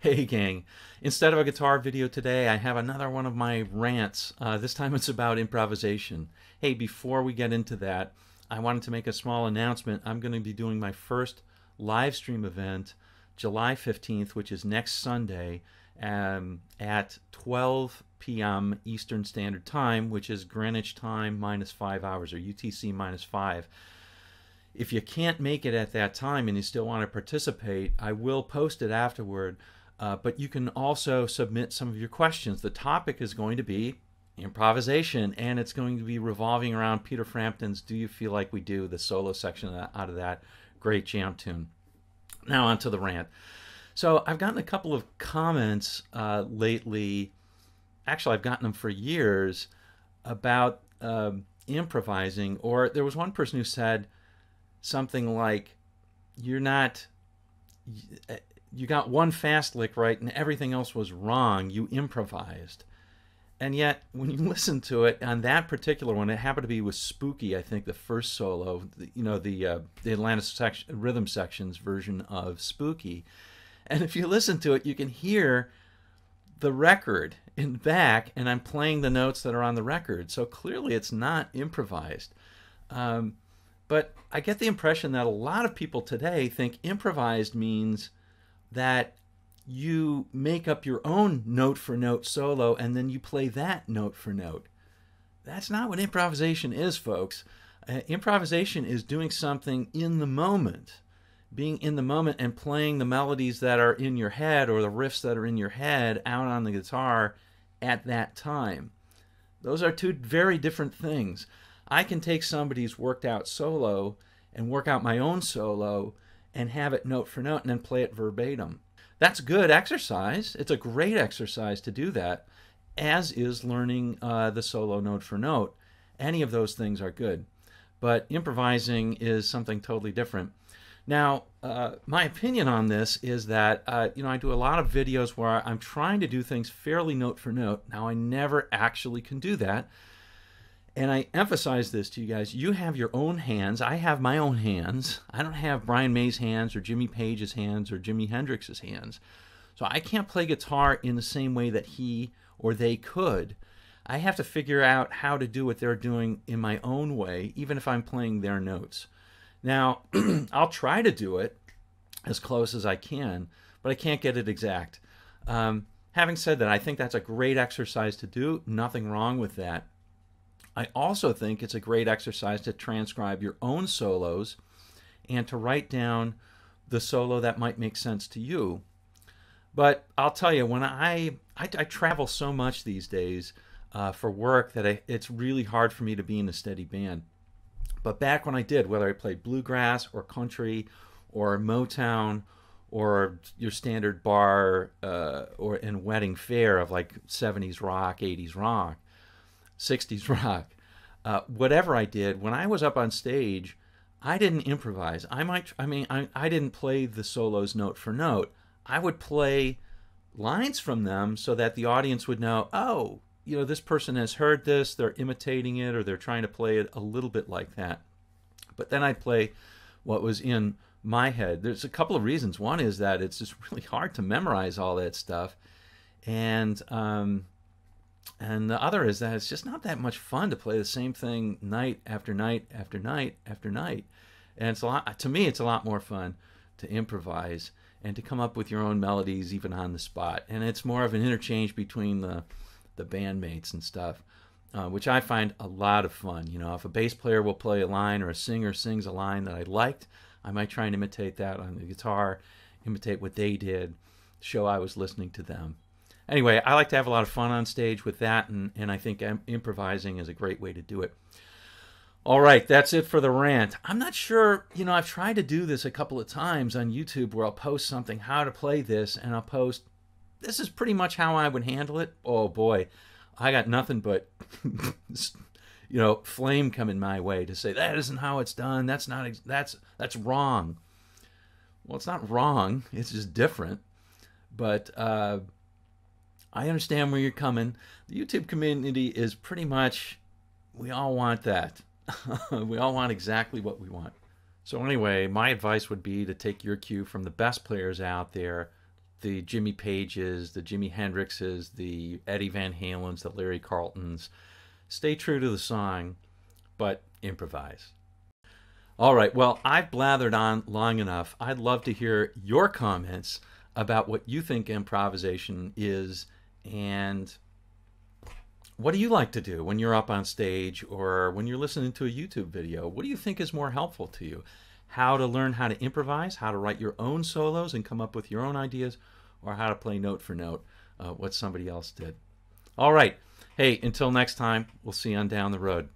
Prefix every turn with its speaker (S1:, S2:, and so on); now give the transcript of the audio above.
S1: Hey gang, instead of a guitar video today, I have another one of my rants. This time it's about improvisation. Hey, before we get into that, I wanted to make a small announcement. I'm going to be doing my first live stream event July 15th, which is next Sunday, at 12 p.m. Eastern Standard Time, which is Greenwich Time minus 5 hours, or UTC minus 5. If you can't make it at that time and you still want to participate, I will post it afterward. But you can also submit some of your questions. The topic is going to be improvisation, and it's going to be revolving around Peter Frampton's Do You Feel Like We Do, the solo section out of that great jam tune. Now on to the rant. So I've gotten a couple of comments lately. Actually, I've gotten them for years about improvising. Or there was one person who said something like, you got one fast lick right and everything else was wrong. You improvised. And yet, when you listen to it, on that particular one, it happened to be with Spooky, I think, the first solo, the Atlanta rhythm section's version of Spooky. And if you listen to it, you can hear the record in the back, and I'm playing the notes that are on the record. So clearly it's not improvised. But I get the impression that a lot of people today think improvised means that you make up your own note-for-note solo and then you play that note for note. That's not what improvisation is, folks. Improvisation is doing something in the moment, being in the moment and playing the melodies that are in your head or the riffs that are in your head out on the guitar at that time. Those are two very different things. I can take somebody's worked out solo and work out my own solo and have it note for note and then play it verbatim. That's good exercise. It's a great exercise to do that, as is learning the solo note for note. Any of those things are good. But improvising is something totally different. Now, my opinion on this is that, I do a lot of videos where I'm trying to do things fairly note for note. Now, I never actually can do that. And I emphasize this to you guys. You have your own hands. I have my own hands. I don't have Brian May's hands or Jimmy Page's hands or Jimi Hendrix's hands. So I can't play guitar in the same way that he or they could. I have to figure out how to do what they're doing in my own way, even if I'm playing their notes. Now, I'll try to do it as close as I can, but I can't get it exact. Having said that, I think that's a great exercise to do. Nothing wrong with that. I also think it's a great exercise to transcribe your own solos and to write down the solo that might make sense to you. But I'll tell you, when I travel so much these days for work that it's really hard for me to be in a steady band. But back when I did, whether I played bluegrass or country or Motown or your standard bar or in wedding fare of like 70s rock, 80s rock, 60s rock, whatever I did, when I was up on stage, I didn't improvise. I didn't play the solos note for note. I would play lines from them so that the audience would know, oh, this person has heard this, they're imitating it, or they're trying to play it a little bit like that. But then I'd play what was in my head. There's a couple of reasons. One is that it's just really hard to memorize all that stuff. And the other is that it's just not that much fun to play the same thing night after night after night after night. And to me, it's a lot more fun to improvise and to come up with your own melodies even on the spot. And it's more of an interchange between the bandmates and stuff, which I find a lot of fun. If a bass player will play a line or a singer sings a line that I liked, I might try and imitate that on the guitar, imitate what they did, show I was listening to them. Anyway, I like to have a lot of fun on stage with that, and I think improvising is a great way to do it. All right, that's it for the rant. I'm not sure, I've tried to do this a couple of times on YouTube where I'll post something, how to play this, and I'll post, this is pretty much how I would handle it. Oh boy, I got nothing but, flame coming my way to say, that isn't how it's done, that's wrong. Well, it's not wrong, it's just different. But I understand where you're coming. The YouTube community is pretty much, we all want that. We all want exactly what we want. So anyway, my advice would be to take your cue from the best players out there. the Jimmy Pages, the Jimi Hendrixes, the Eddie Van Halens, the Larry Carltons. Stay true to the song, but improvise. All right, well, I've blathered on long enough. I'd love to hear your comments about what you think improvisation is, and what do you like to do when you're up on stage or when you're listening to a YouTube video? What do you think is more helpful to you? How to learn how to improvise, how to write your own solos and come up with your own ideas, or how to play note for note what somebody else did. All right. Hey, until next time, we'll see you on down the road.